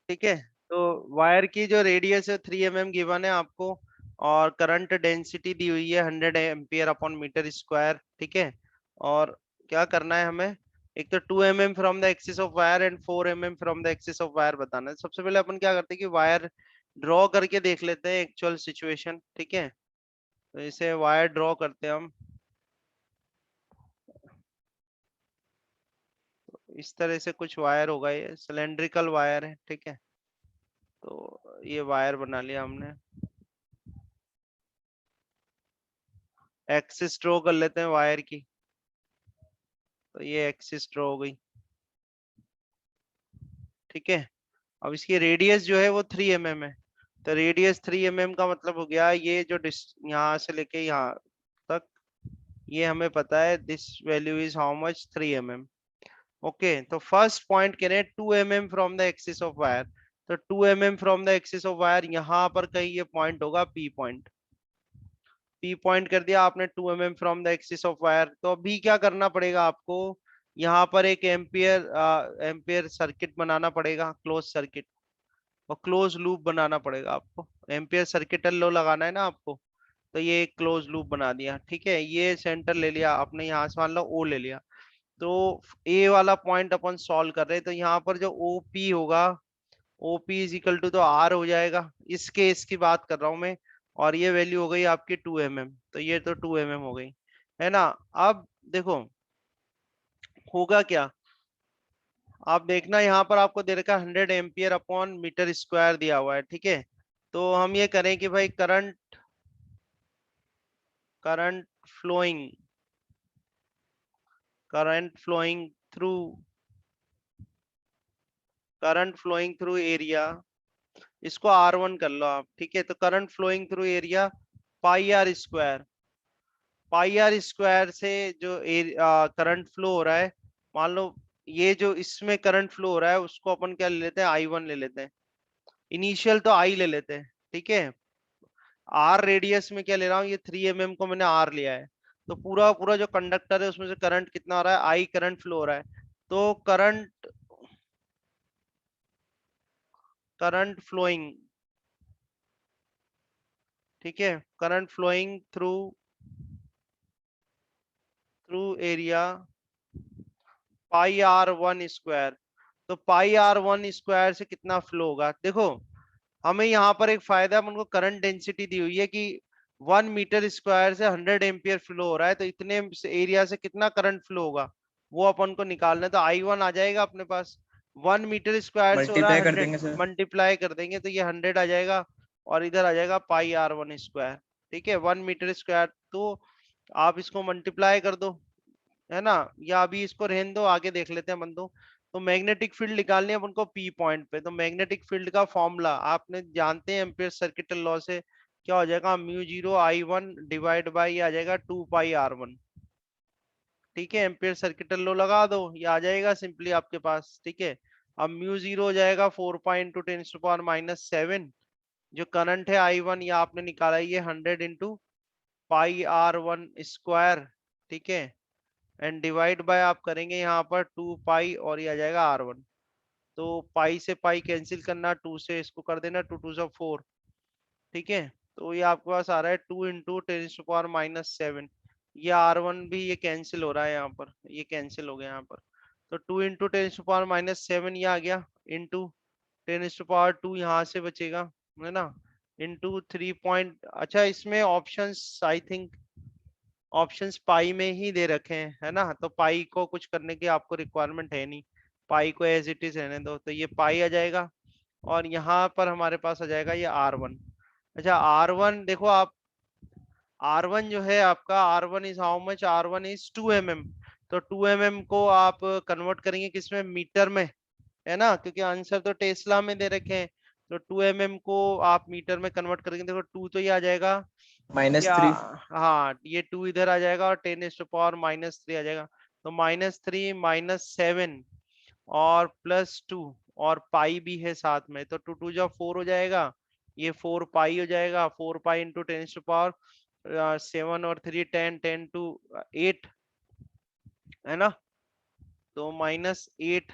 ठीक है। तो वायर की जो रेडियस है 3 mm गिवन है आपको, और करंट डेंसिटी दी हुई है 100 एम्पियर अपॉन मीटर स्क्वायर। ठीक है। और क्या करना है हमें, एक तो 2 mm from the axis of wire and 4 mm from the axis of wire बताना है। सबसे पहले अपन क्या करते हैं कि वायर ड्रॉ करके देख लेते हैं एक्चुअल सिचुएशन। ठीक है। तो इसे वायर ड्रॉ करते हैं हम इस तरह से। कुछ वायर होगा, ये सिलेंड्रिकल वायर है। ठीक है। तो ये वायर बना लिया हमने। एक्सिस ड्रॉ कर लेते हैं वायर की। तो ये एक्सिस ड्रॉ हो गई। ठीक है। अब इसकी रेडियस जो है वो 3 mm है। तो रेडियस 3 mm का मतलब हो गया ये जो यहाँ से लेके यहाँ तक, ये हमें पता है this value is how much 3 mm। Okay. तो फर्स्ट पॉइंट कह रहे हैं 2 mm from the axis of wire. तो 2 mm from the axis of wire, यहाँ पर कहीं ये पॉइंट होगा पी पॉइंट। पी पॉइंट कर दिया आपने 2 mm from the axis of wire. तो अभी क्या करना पड़ेगा आपको, यहाँ पर एक एम्पियर सर्किट बनाना पड़ेगा, क्लोज सर्किट, और क्लोज लूप बनाना पड़ेगा आपको। एम्पियर सर्किट लो लगाना है ना आपको। तो ये एक क्लोज लूप बना दिया। ठीक है। ये सेंटर ले लिया आपने, यहाँ से मान लो ओ ले लिया। तो ए वाला पॉइंट अपन सॉल्व कर रहे हैं, तो यहाँ पर जो ओ पी होगा, ओपी इज इक्वल टू तो आर हो जाएगा। इस केस की बात कर रहा हूं मैं। और ये वैल्यू हो गई आपकी 2 mm। तो ये तो 2 mm हो गई, है ना। अब देखो होगा क्या, आप देखना यहाँ पर आपको दे रखा है 100 एम्पियर अपॉन मीटर स्क्वायर दिया हुआ है। ठीक है। तो हम ये करें कि भाई current current flowing current flowing through current flowing through area, इसको R1 कर लो आप। ठीक है। तो current flowing through area pi r square, pi r square से जो करंट फ्लो हो रहा है, मान लो ये जो इसमें करंट फ्लो हो रहा है उसको अपन क्या ले लेते हैं, I1 ले लेते हैं। इनिशियल तो आई ले लेते हैं। ठीक है। आर रेडियस में क्या ले रहा हूँ, ये 3 mm को मैंने आर लिया है। तो पूरा पूरा जो कंडक्टर है उसमें से करंट कितना हो रहा है, आई करंट फ्लो हो रहा है। तो करंट करंट फ्लोइंग, ठीक है, current flowing through through area pi r one square. तो पाई आर वन स्क्वायर से कितना फ्लो होगा, देखो हमें यहाँ पर एक फायदा है, उनको करंट डेंसिटी दी हुई है कि 1 मीटर स्क्वायर से 100 एम्पियर फ्लो हो रहा है, तो इतने एरिया से कितना करंट फ्लो होगा वो अपन को निकालना है। तो I1 आ जाएगा अपने पास, 1 मीटर स्क्वायर से हो रहा है मल्टीप्लाई कर 100, देंगे सर। मल्टीप्लाई कर देंगे तो ये 100 आ जाएगा। और इधर आ जाएगा पाई आर वन स्क्वायर। ठीक है। 1 मीटर स्क्वायर, तो आप इसको मल्टीप्लाई कर दो, है ना। या अभी इसको रहने दो, आगे देख लेते हैं बंदो। तो मैग्नेटिक फील्ड निकालनी है अपन को पी पॉइंट पे। तो मैग्नेटिक फील्ड का फॉर्मूला आपने जानते हैं, एम्पियर सर्किटल लॉ से क्या हो जाएगा, म्यू 0 I1 डिवाइड बाई आ जाएगा 2 पाई R1। ठीक है। एम्पियर सर्किटल लॉ लगा दो, ये आ जाएगा सिंपली आपके पास। ठीक है। अब म्यू 0 हो जाएगा 4 पाई × 10⁻⁷। जो करंट है I1 ये आपने निकाला, ये 100 × पाई R1 स्क्वायर। ठीक है। एंड डिवाइड बाय आप करेंगे यहाँ पर 2 पाई, और ये आ जाएगा R1। तो पाई से पाई कैंसिल करना, 2 से इसको कर देना, 2 2 4। ठीक है। तो ये आपके पास आ रहा है 2 × 10⁻⁷। ये R1 भी ये कैंसिल हो रहा है, यहाँ पर ये कैंसिल हो गया यहाँ पर। तो 2 × 10⁻⁷ ये आ गया, इंटू 10⁻², यहाँ से बचेगा, है ना, इंटू 3 पॉइंट। अच्छा इसमें ऑप्शंस आई थिंक ऑप्शंस पाई में ही दे रखे हैं, है ना। तो पाई को कुछ करने की आपको रिक्वायरमेंट है नहीं, पाई को एज इट इज रहने दो। तो ये पाई आ जाएगा, और यहाँ पर हमारे पास आ जाएगा ये R1। अच्छा R1 देखो आप, R1 जो है आपका, R1 is how much, R1 is 2 mm। तो 2 mm को आप कन्वर्ट करेंगे किसमें, मीटर में, है ना, क्योंकि आंसर तो टेस्ला में दे रखे हैं। तो 2 mm को आप मीटर में कन्वर्ट करेंगे, देखो 2 तो ये आ जाएगा, या -3। हाँ ये 2 इधर आ जाएगा, और 10⁻³ आ जाएगा। तो -3 -7 और +2, और पाई भी है साथ में, तो 2 2 जा 4 हो जाएगा। ये 4 पाई हो जाएगा, 4 पाई इंटू 10⁻7 और 3 10 10 टू 8, है ना। तो -8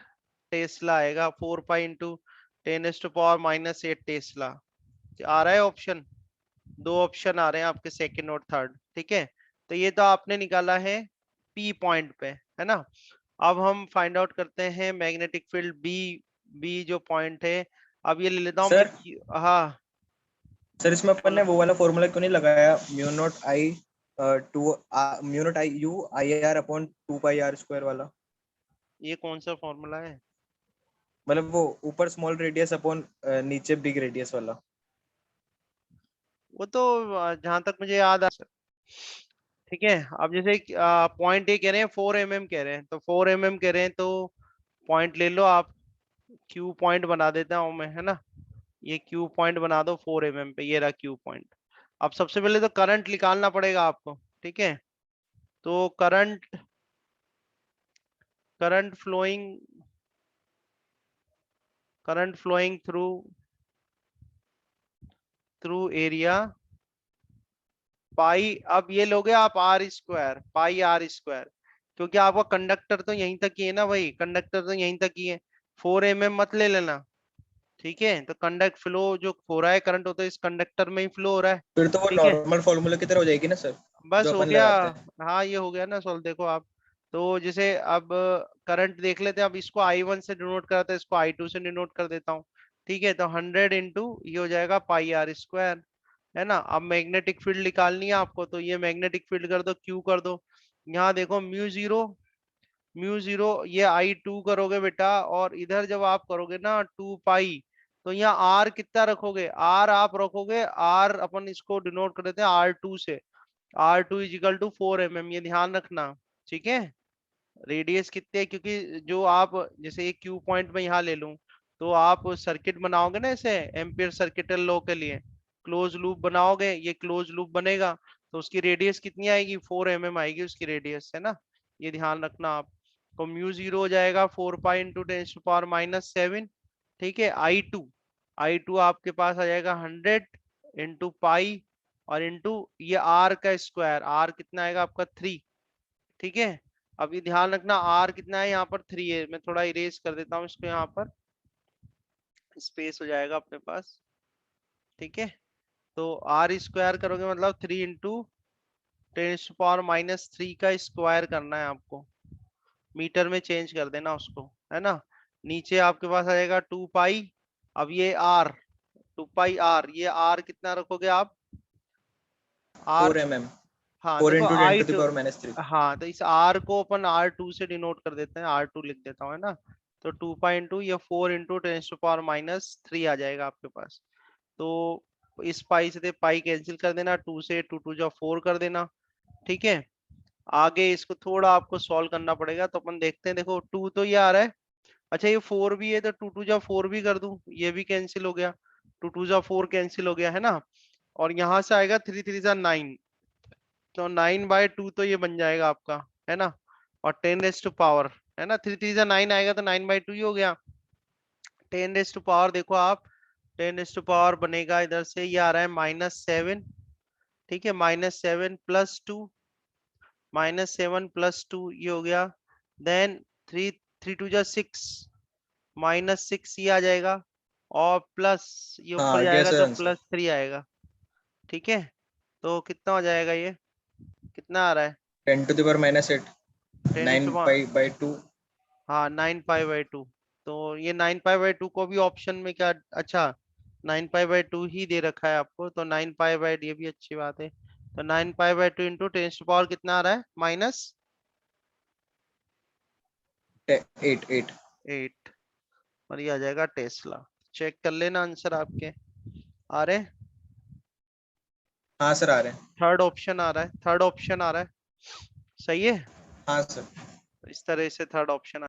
टेस्ला आएगा, 4 पाई इंटू 10⁻⁸ टेस्ला आ रहा है ऑप्शन। दो ऑप्शन आ रहे हैं आपके सेकंड और थर्ड, ठीक है। तो ये तो आपने निकाला है पी पॉइंट पे, है ना। अब हम फाइंड आउट करते हैं मैग्नेटिक फील्ड बी। बी जो पॉइंट है, अब ये ले लेता हूँ मैं सर हाँ सर इसमें अपन ने बोलो। वो वाला फॉर्मूला क्यों नहीं लगाया, mu not I you I R upon 2 pi r² वाला? ये कौन सा फॉर्मूला है? मतलब वो ऊपर स्मॉल रेडियस अपॉन नीचे बिग रेडियस वाला। वो तो जहां तक मुझे याद आ, ठीक है। अब जैसे पॉइंट ये कह रहे हैं 4 mm कह रहे हैं, तो 4 mm कह रहे हैं तो पॉइंट ले लो आप। क्यू पॉइंट बना देता हूँ मैं, है ना। ये क्यू पॉइंट बना दो 4 mm पे, ये रहा क्यू पॉइंट। अब सबसे पहले तो करंट निकालना पड़ेगा आपको, ठीक है। तो current current flowing current flowing through through area pi. अब ये लोगे आप r², पाई r², क्योंकि आपका कंडक्टर तो यहीं तक ही है ना भाई, कंडक्टर तो यहीं तक ही है। 4 mm मत ले लेना, ठीक है। तो कंडक्ट फ्लो जो हो रहा है, करंट होता है इस कंडक्टर में ही फ्लो हो रहा है, फिर तो वो ठीक है। नॉर्मल फॉर्मूला की तरह हो जाएगी ना सर, बस जो हो अपन गया। लगाते हैं। हाँ ये हो गया ना सॉल्व, देखो आप। तो जैसे अब करंट देख लेते हैं, अब इसको I1 से डिनोट करता है, इसको I2 से डिनोट कर देता हूँ, ठीक है। तो 100 इंटू ये हो जाएगा πr², है ना। अब मैग्नेटिक फील्ड निकालनी है आपको, तो ये मैग्नेटिक फील्ड कर दो, क्यू कर दो। यहाँ देखो म्यू जीरो ये I2 करोगे बेटा, और इधर जब आप करोगे ना 2 पाई, तो यहाँ आर कितना रखोगे, आर आप रखोगे, आर अपन इसको डिनोट कर देते हैं R2 से। R2 = 4 mm, ये ध्यान रखना, ठीक है। रेडियस कितने है, क्योंकि जो आप जैसे एक क्यू पॉइंट में यहाँ ले लूं, तो आप सर्किट बनाओगे ना ऐसे एम्पियर सर्किटल लॉ के लिए, क्लोज लूप बनाओगे, ये क्लोज लूप बनेगा, तो उसकी रेडियस कितनी आएगी, 4 mm आएगी उसकी रेडियस, है ना। ये ध्यान रखना आप। तो म्यू जीरो हो जाएगा 4 पाई × 10⁻⁷, ठीक है। आई टू आपके पास आ जाएगा 100 इंटू पाई, और इंटू ये आर का स्क्वायर, आर कितना आएगा आपका 3, ठीक है। अब ये ध्यान रखना आर कितना है, यहाँ पर 3 है। मैं थोड़ा इरेज कर देता हूँ इसको, यहाँ पर स्पेस हो जाएगा अपने पास, ठीक है। तो r² करोगे मतलब 3 × 10⁻³ का स्क्वायर करना है आपको, मीटर में चेंज कर देना उसको, है ना। नीचे आपके पास आ जाएगा 2 पाई। अब ये r, 2 पाई r, ये r कितना रखोगे आप, r, 4 mm, हाँ 4 देखो into ten I to the to power minus 3। हाँ तो इस आर को अपन R2 से डिनोट कर देते हैं, R2 लिख देता हूँ, है ना। तो 2 पाई इंटू ये 4 × 10⁻³ आ जाएगा आपके पास। तो इस पाई से पाई कैंसिल कर देना, 2 से 2 × 2 = 4 कर देना, ठीक है। आगे इसको थोड़ा आपको सॉल्व करना पड़ेगा, तो अपन देखते हैं। देखो 2 तो ये आ रहा है, अच्छा ये 4 भी है, तो 2 × 2 = 4 भी कर दूं, ये भी कैंसिल हो गया, 2 × 2 = 4 कैंसिल हो गया, है ना। और यहाँ से आएगा 3 × 3 = 9, तो 9/2 तो ये बन जाएगा आपका, है ना। और 10⁻⁴, है ना, 3 × 3 = 9 आएगा, तो 9/2 ही हो गया। 10⁻⁴ देखो आप, 10⁻⁴ बनेगा इधर से, ये आ रहा है -7, ठीक है। -7 + 2, -7 + 2 ये हो गया। देन 3 3 2 = 6, -6 ये आ जाएगा, और प्लस ये हाँ ऊपर आ गया जाएगा सर तो आंसर। +3 आएगा, ठीक है। तो कितना हो जाएगा ये, कितना आ रहा है, 10⁻⁸ टेन इज 9 पाई/2। हाँ 9 पाई/2। तो ये 9 पाई/2 को भी ऑप्शन में क्या, अच्छा 9 पाई/2 ही दे रखा है आपको, तो 9 पाई/2 ये भी अच्छी बात है। तो 9 पाई/2 इंटू 10⁻⁴ कितना आ रहा है, एट। -8, और ये आ जाएगा टेस्ला। चेक कर लेना आंसर आपके आ रहे हैं। हाँ सर आ रहे हैं। थर्ड ऑप्शन आ रहा है, थर्ड ऑप्शन आ रहा है, सही है। हाँ सर। इस तरह से थर्ड ऑप्शन